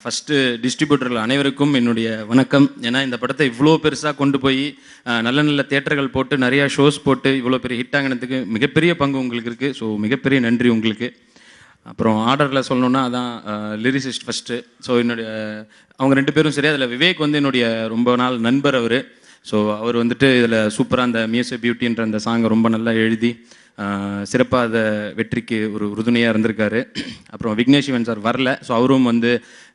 First டிஸ்ட்ரிபியூட்டர்கள் அனைவருக்கும் என்னுடைய வணக்கம். ஏன்னா இந்த படத்தை இவ்வளோ பெருசாக கொண்டு போய் நல்ல நல்ல தியேட்டர்கள் போட்டு நிறையா ஷோஸ் போட்டு இவ்வளோ பெரிய ஹிட் ஆகினதுக்கு மிகப்பெரிய பங்கு உங்களுக்கு இருக்குது. ஸோ மிகப்பெரிய நன்றி உங்களுக்கு. அப்புறம் ஆர்டரில் சொல்லணுன்னா அதான் லிரிசிஸ்ட் ஃபஸ்ட்டு. ஸோ என்னுடைய அவங்க ரெண்டு பேரும் சரி. அதில் விவேக் வந்து என்னுடைய ரொம்ப நாள் நண்பர் அவர். ஸோ அவர் வந்துட்டு இதில் சூப்பராக அந்த மியூசிக் பியூட்டின்ற அந்த சாங்கை ரொம்ப நல்லா எழுதி சிறப்பாக அதை வெற்றிக்கு ஒரு உறுதுணையாக இருந்திருக்காரு. அப்புறம் விக்னேஷ் சிவன் சார் வரல. ஸோ அவரும் வந்து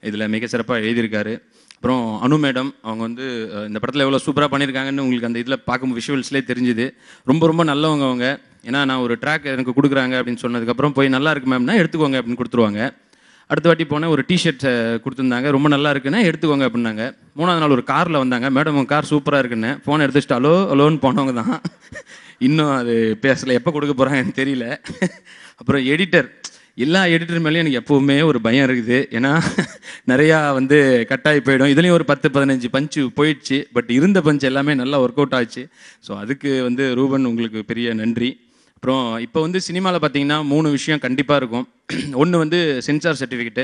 இதில் மிக சிறப்பாக எழுதியிருக்காரு. அப்புறம் அனு மேடம் அவங்க வந்து இந்த படத்தில் எவ்வளோ சூப்பராக பண்ணியிருக்காங்கன்னு உங்களுக்கு அந்த இதில் பார்க்கும் விஷுவல்ஸ்லேயே தெரிஞ்சுது. ரொம்ப ரொம்ப நல்லவங்க அவங்க. ஏன்னா நான் ஒரு ட்ராக் எனக்கு கொடுக்குறாங்க அப்படின்னு சொன்னதுக்கப்புறம் போய் நல்லா இருக்கு மேம்னா எடுத்துக்கோங்க அப்படின்னு கொடுத்துருவாங்க. அடுத்த வாட்டி போனேன், ஒரு டிஷர்ட் கொடுத்துருந்தாங்க, ரொம்ப நல்லா இருக்குன்னு எடுத்துக்கோங்க அப்படின்னாங்க. மூணாவது நாள் ஒரு காரில் வந்தாங்க, மேடம் உங்கள் கார் சூப்பராக இருக்குன்னு. ஃபோனை எடுத்துட்டு அலோன்னு போனவங்க தான். இன்னும் அது பேசலை, எப்போ கொடுக்க போகிறாங்கன்னு தெரியல. அப்புறம் எடிட்டர், எல்லா எடிட்டர் மேலேயும் எனக்கு எப்போவுமே ஒரு பயம் இருக்குது. ஏன்னா நிறையா வந்து கட்டாகி போயிடும். இதுலேயும் ஒரு 10-15 பஞ்சு போயிடுச்சு. பட் இருந்த பஞ்சு எல்லாமே நல்லா ஒர்க் அவுட் ஆச்சு. ஸோ அதுக்கு வந்து ரூபன் உங்களுக்கு பெரிய நன்றி. அப்புறம் இப்போ வந்து சினிமாவில் பார்த்தீங்கன்னா 3 விஷயம் கண்டிப்பாக இருக்கும். ஒன்று வந்து சென்சார் சர்டிஃபிகேட்டு,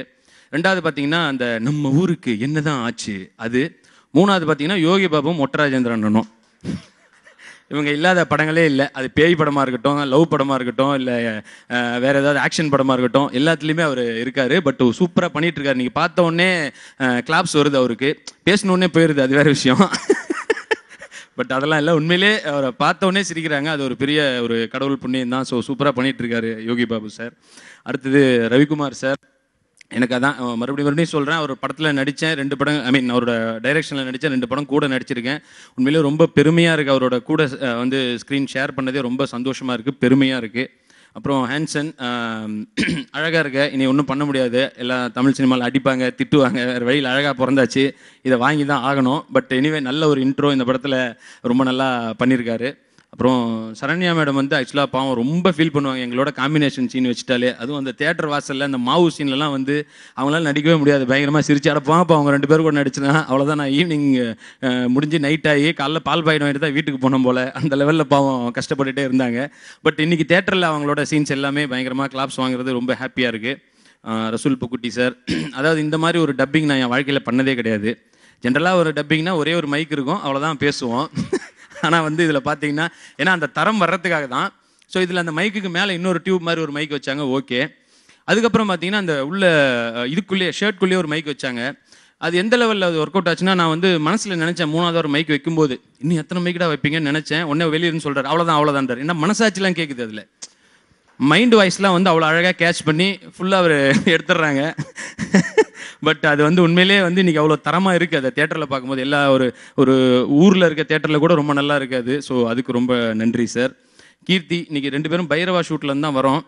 ரெண்டாவது பார்த்தீங்கன்னா அந்த நம்ம ஊருக்கு என்ன தான் ஆச்சு அது, மூணாவது பார்த்தீங்கன்னா யோகி பாபும் மொட்டராஜேந்திரனும். இவங்க இல்லாத படங்களே இல்லை. அது பேய் படமாக இருக்கட்டும், லவ் படமாக இருக்கட்டும், இல்லை வேறு ஏதாவது ஆக்ஷன் படமாக இருக்கட்டும், எல்லாத்துலேயுமே அவர் இருக்கார். பட் சூப்பராக பண்ணிகிட்டு இருக்காரு. நீங்கள் பார்த்த உடனே கிளாப்ஸ் வருது, அவருக்கு பேசணுன்னே போயிடுது, அது வேறு விஷயம். பட் அதெல்லாம் இல்லை, உண்மையிலே அவரை பார்த்த உடனே சிரிக்கிறாங்க. அது ஒரு பெரிய ஒரு கடவுள் புண்ணியம் தான். ஸோ சூப்பராக பண்ணிகிட்டு இருக்காரு யோகி பாபு சார். அடுத்தது ரவிக்குமார் சார். எனக்கு அதான் மறுபடியும் சொல்கிறேன், அவர் படத்தில் நடித்தேன் 2 படம், அவரோட டைரெக்ஷனில் நடித்தேன் 2 படம் கூட நடிச்சிருக்கேன். உண்மையிலே ரொம்ப பெருமையாக இருக்குது. அவரோட கூட வந்து ஸ்க்ரீன் ஷேர் பண்ணதே ரொம்ப சந்தோஷமாக இருக்குது, பெருமையாக இருக்குது. அப்புறம் ஹேன்சன், அழகாக இருக்க, இனி ஒன்றும் பண்ண முடியாது, எல்லாம் தமிழ் சினிமாவில் அடிப்பாங்க திட்டுவாங்க, வேறு வழியில் அழகாக பிறந்தாச்சு, இதை வாங்கி தான் ஆகணும். பட் எனிவே நல்ல ஒரு இன்ட்ரோ இந்த படத்தில் ரொம்ப நல்லா பண்ணியிருக்காரு. அப்புறம் சரண்யா மேடம் வந்து ஆக்சுவலாக பாவம் ரொம்ப ஃபீல் பண்ணுவாங்க எங்களோட காம்பினேஷன் சீன் வச்சுட்டாலே. அதுவும் அந்த தேட்டர் வாசலில் அந்த மாவு சீன்லலாம் வந்து அவங்களால நடிக்கவே முடியாது, பயங்கரமாக சிரிச்சு அடப்பாங்க. அப்போ அவங்க 2 பேர் கூட நடிச்சுனா அவ்வளோதான். நான் ஈவினிங் முடிஞ்சு நைட் ஆகி காலைல பால் பாயிடம் வாங்கிட்டு தான் வீட்டுக்கு போனோம் போல், அந்த லெவலில் பாவம் கஷ்டப்பட்டுகிட்டே இருந்தாங்க. பட் இன்றைக்கி தேட்டரில் அவங்களோட சீன்ஸ் எல்லாமே பயங்கரமாக கிளாப்ஸ் வாங்குறது ரொம்ப ஹாப்பியாக இருக்குது. ரசூல் புக்குட்டி சார், அதாவது இந்த மாதிரி ஒரு டப்பிங் நான் என் வாழ்க்கையில் பண்ணதே கிடையாது. ஜென்ரலாக ஒரு டப்பிங்னா ஒரே ஒரு மைக் இருக்கும், அவ்வளோதான் பேசுவோம். ஆனால் வந்து இதில் பார்த்தீங்கன்னா ஏன்னா அந்த தரம் வர்றதுக்காக தான். ஸோ இதில் அந்த மைக்குக்கு மேலே இன்னொரு டியூப் மாதிரி ஒரு மைக் வச்சாங்க, ஓகே. அதுக்கப்புறம் பார்த்தீங்கன்னா அந்த உள்ள இதுக்குள்ளேயே ஷர்ட்குள்ளேயே ஒரு மைக் வச்சாங்க. அது எந்த லெவலில் அது ஒர்க் அவுட் ஆச்சுன்னா, நான் வந்து மனசில் நினச்சேன் 3வது ஒரு மைக் வைக்கும்போது இன்னும் எத்தனை மைக்கடா வைப்பீங்கன்னு நினச்சேன். உடனே வெளியிருந்து சொல்கிறார் அவ்வளோதான்றார். என்ன மனசாட்சிலாம் கேட்குது, அதில் மைண்ட் வாய்ஸ்லாம் வந்து அவ்வளோ அழகாக கேட்ச் பண்ணி ஃபுல்லாக அவர் எடுத்துடுறாங்க. பட் அது வந்து உண்மையிலே வந்து இன்றைக்கி அவ்வளோ தரமாக இருக்குது. அதை தேட்டரில் பார்க்கும்போது எல்லா ஒரு ஊரில் இருக்க தேட்டரில் கூட ரொம்ப நல்லா இருக்காது. ஸோ அதுக்கு ரொம்ப நன்றி சார். கீர்த்தி, இன்றைக்கி 2 பேரும் பைரவா ஷூட்லேருந்து தான் வரோம்.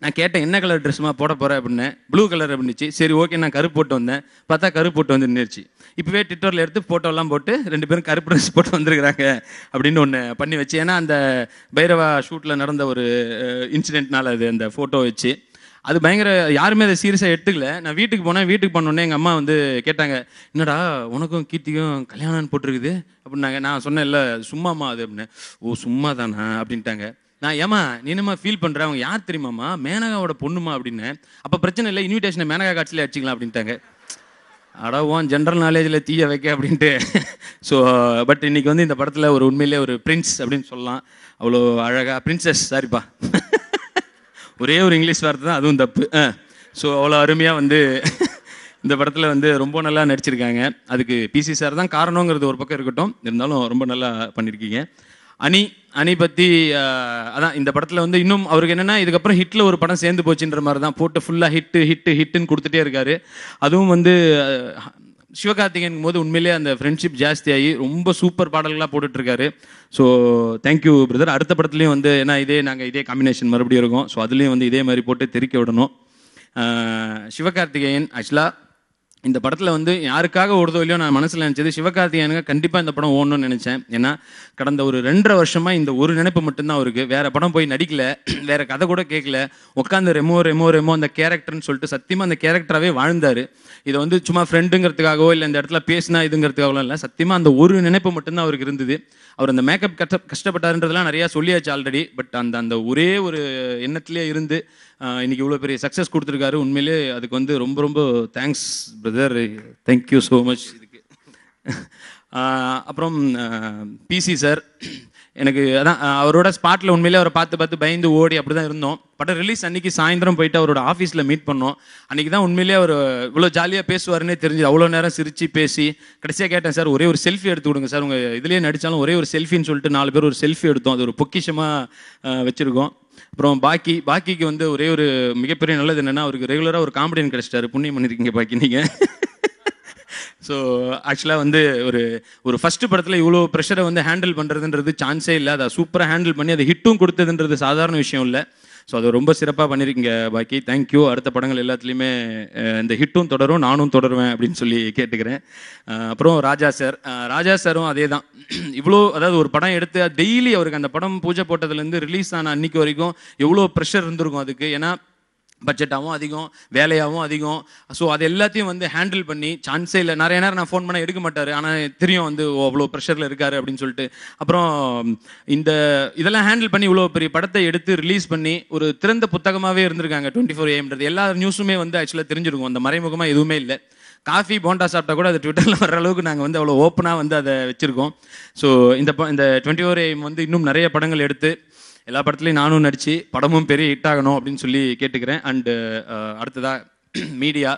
நான் கேட்டேன் என்ன கலர் ட்ரெஸ்மா போட போகிறேன் அப்படின்னு. ப்ளூ கலர் அப்படின்னுச்சு. சரி ஓகே, நான் கருப்பு போட்டு வந்தேன். பார்த்தா கருப்பு போட்டு வந்து நின்றுச்சு. இப்போவே ட்விட்டரில் எடுத்து ஃபோட்டோலாம் போட்டு 2 பேரும் கருப்பு ட்ரெஸ் போட்டு வந்துருக்குறாங்க அப்படின்னு ஒன்று பண்ணி வச்சு. ஏன்னா அந்த பைரவா ஷூட்டில் நடந்த ஒரு இன்சிடென்ட்னால அது அந்த ஃபோட்டோ வச்சு அது பயங்கர யாருமே அதை சீரியஸாக எடுத்துக்கல. நான் வீட்டுக்கு போனேன், வீட்டுக்கு பண்ணோடனே எங்கள் அம்மா வந்து கேட்டாங்க, என்னடா உனக்கும் கீர்த்திக்கும் கல்யாணம் போட்டிருக்குது அப்படின்னாங்க. நான் சொன்னேன் இல்லை சும்மாம்மா அது அப்படின்னு. ஓ சும்மா தானா அப்படின்ட்டாங்க. நான் ஏமா நீ என்னம்மா ஃபீல் பண்ணுற, அவங்க யார் தெரியுமாம்மா, மேனகாவோட பொண்ணுமா அப்படின்னு. அப்போ பிரச்சனை இல்லை, இன்விடேஷனை மேனகா காட்சியில் அடிச்சிக்கலாம் அப்படின்ட்டாங்க. அடவோம் ஜென்ரல் நாலேஜில் தீய வைக்க அப்படின்ட்டு. ஸோ பட் இன்றைக்கி வந்து இந்த படத்தில் ஒரு உண்மையிலே ஒரு பிரின்ஸ் அப்படின்னு சொல்லலாம். அவ்வளோ அழகாக பிரின்சஸ், சாரிப்பா ஒரே ஒரு இங்கிலீஷ் வார்த்தை தான், அதுவும் தப்பு. ஸோ அவ்வளோ அருமையாக வந்து இந்த படத்தில் வந்து ரொம்ப நல்லா நடிச்சிருக்காங்க. அதுக்கு பிசி சார் தான் காரணங்கிறது ஒரு பக்கம் இருக்கட்டும், இருந்தாலும் ரொம்ப நல்லா பண்ணியிருக்கீங்க. அணி பற்றி அதான் இந்த படத்தில் வந்து இன்னும் அவருக்கு என்னென்னா இதுக்கப்புறம் ஹிட்டில் ஒரு படம் சேர்ந்து போச்சுன்ற மாதிரி தான் போட்டு ஃபுல்லாக ஹிட்டுன்னு கொடுத்துட்டே இருக்காரு. அதுவும் வந்து சிவகார்த்திகேயன் போது உண்மையிலே அந்த ஃப்ரெண்ட்ஷிப் ஜாஸ்தியாகி ரொம்ப சூப்பர் பாடல்களாக போட்டுட்ருக்காரு. So thank you brother. அடுத்த படத்துலையும் வந்து ஏன்னா நாங்கள் இதே காம்பினேஷன் மறுபடியும் இருக்கும். ஸோ அதுலேயும் வந்து இதே மாதிரி போட்டு தெறிக்க விடணும். சிவகார்த்திகேயன் ஆக்சுவலாக இந்த படத்தில் வந்து யாருக்காக ஓடுதோ இல்லையோ, நான் மனசில் நினச்சது சிவகார்த்திகேயனுக்கு கண்டிப்பாக இந்த படம் ஓடணும்னு நினச்சேன். ஏன்னா கடந்த ஒரு 2.5 வருஷமாக இந்த ஒரு நினைப்பு மட்டும்தான் அவருக்கு. வேறு படம் போய் நடிக்கல, வேறு கதை கூட கேட்கல, உட்காந்து ரெமோ அந்த கேரக்டர்னு சொல்லிட்டு சத்தியமாக அந்த கேரக்டராகவே வாழ்ந்தார். இதை வந்து சும்மா ஃப்ரெண்டுங்கிறதுக்காகவோ இல்லை இந்த இடத்துல பேசினா இதுங்கிறதுக்காகவோ இல்லை, சத்தியமாக அந்த ஒரு நினைப்பு மட்டும்தான் அவருக்கு இருந்தது. அவர் அந்த மேக்கப் கஷ்டப்பட்டாருன்றதுலாம் நிறையா சொல்லியாச்சு ஆல்ரெடி. பட் அந்த ஒரே ஒரு எண்ணத்திலே இருந்து இன்னைக்கு இவ்வளோ பெரிய சக்ஸஸ் கொடுத்துருக்காரு. உண்மையிலே அதுக்கு வந்து ரொம்ப ரொம்ப thanks brother, thank you so much இதுக்கு. அப்புறம் பிசி சார், எனக்கு அதான் அவரோட ஸ்பாட்டில் உண்மையிலே அவரை பார்த்து பயந்து ஓடி அப்படி தான் இருந்தோம். படம் ரிலீஸ் அன்றைக்கி சாயந்தரம் போயிட்டு அவரோட ஆஃபீஸில் மீட் பண்ணோம். அன்றைக்கி தான் உண்மையிலே அவர் இவ்வளோ ஜாலியாக பேசுவாருன்னே தெரிஞ்சு அவ்வளோ நேரம் சிரித்து பேசி கடைசியாக கேட்டேன், சார் ஒரே ஒரு செல்ஃபி எடுத்து கொடுங்க சார், உங்கள் இதுலேயே நடித்தாலும் ஒரே ஒரு செல்ஃபின்னு சொல்லிட்டு 4 பேர் ஒரு செல்ஃபி எடுத்தோம். அது ஒரு பொக்கிஷமாக வச்சுருக்கோம். அப்புறம் பாக்கிக்கு வந்து ஒரே ஒரு மிகப்பெரிய நல்லது என்னென்னா, அவருக்கு ரெகுலராக ஒரு காமெடியன் கிடச்சிட்டாரு. புண்ணியம் பண்ணியிருக்கீங்க பாக்கி நீங்கள். ஸோ ஆக்சுவலாக வந்து ஒரு ஃபஸ்ட்டு படத்தில் இவ்வளோ ப்ரெஷரை வந்து ஹேண்டில் பண்ணுறதுன்றது சான்ஸே இல்லை. அதை சூப்பராக ஹேண்டில் பண்ணி அதை ஹிட்டும் கொடுத்ததுன்றது சாதாரண விஷயம் இல்லை. ஸோ அதை ரொம்ப சிறப்பாக பண்ணியிருக்கீங்க பாக்கி, தேங்க்யூ. அடுத்த படங்கள் எல்லாத்துலேயுமே இந்த ஹிட்டும் தொடரும், நானும் தொடருவேன் அப்படின்னு சொல்லி கேட்டுக்கிறேன். அப்புறம் ராஜா சாரும் அதே தான். இவ்வளோ அதாவது ஒரு படம் எடுத்து டெய்லி அவருக்கு அந்த படம் பூஜை போட்டதுலேருந்து ரிலீஸ் ஆன அன்னைக்கு வரைக்கும் எவ்வளோ ப்ரெஷர் இருந்திருக்கும் அதுக்கு. ஏன்னா பட்ஜெட்டாகவும் அதிகம், வேலையாகவும் அதிகம். ஸோ அது எல்லாத்தையும் வந்து ஹேண்டில் பண்ணி சான்ஸே இல்லை. நிறைய நேரம் நான் ஃபோன் பண்ண எடுக்க மாட்டார், ஆனால் தெரியும் வந்து அவ்வளோ ப்ரெஷரில் இருக்காரு அப்படின்னு சொல்லிட்டு. அப்புறம் இதெல்லாம் ஹேண்டில் பண்ணி இவ்வளோ பெரிய படத்தை எடுத்து ரிலீஸ் பண்ணி ஒரு திறந்த புத்தகமாகவே இருந்திருக்காங்க 24AM. எல்லா நியூஸுமே வந்து ஆக்சுவலாக தெரிஞ்சிருக்கும், அந்த மறைமுகமாக எதுவுமே இல்லை. காஃபி போண்டா சாப்பிட்டா கூட அது ட்விட்டரில் வர்ற அளவுக்கு நாங்கள் வந்து அவ்வளோ ஓப்பனாக வந்து அதை வச்சுருக்கோம். ஸோ இந்த 24AM வந்து இன்னும் நிறைய படங்கள் எடுத்து எல்லா படத்துலையும் நானும் நடித்து படமும் பெரிய ஹிட் ஆகணும் அப்படின்னு சொல்லி கேட்டுக்கிறேன். அண்டு அடுத்ததாக மீடியா,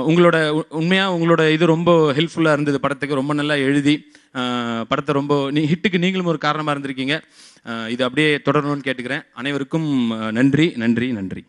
உங்களோட இது ரொம்ப ஹெல்ப்ஃபுல்லாக இருந்தது படத்துக்கு. ரொம்ப நல்லா எழுதி படத்தை ரொம்ப ஹிட்டுக்கு நீங்களும் ஒரு காரணமாக இருந்திருக்கீங்க. இது அப்படியே தொடரணும்னு கேட்டுக்கிறேன். அனைவருக்கும் நன்றி நன்றி நன்றி.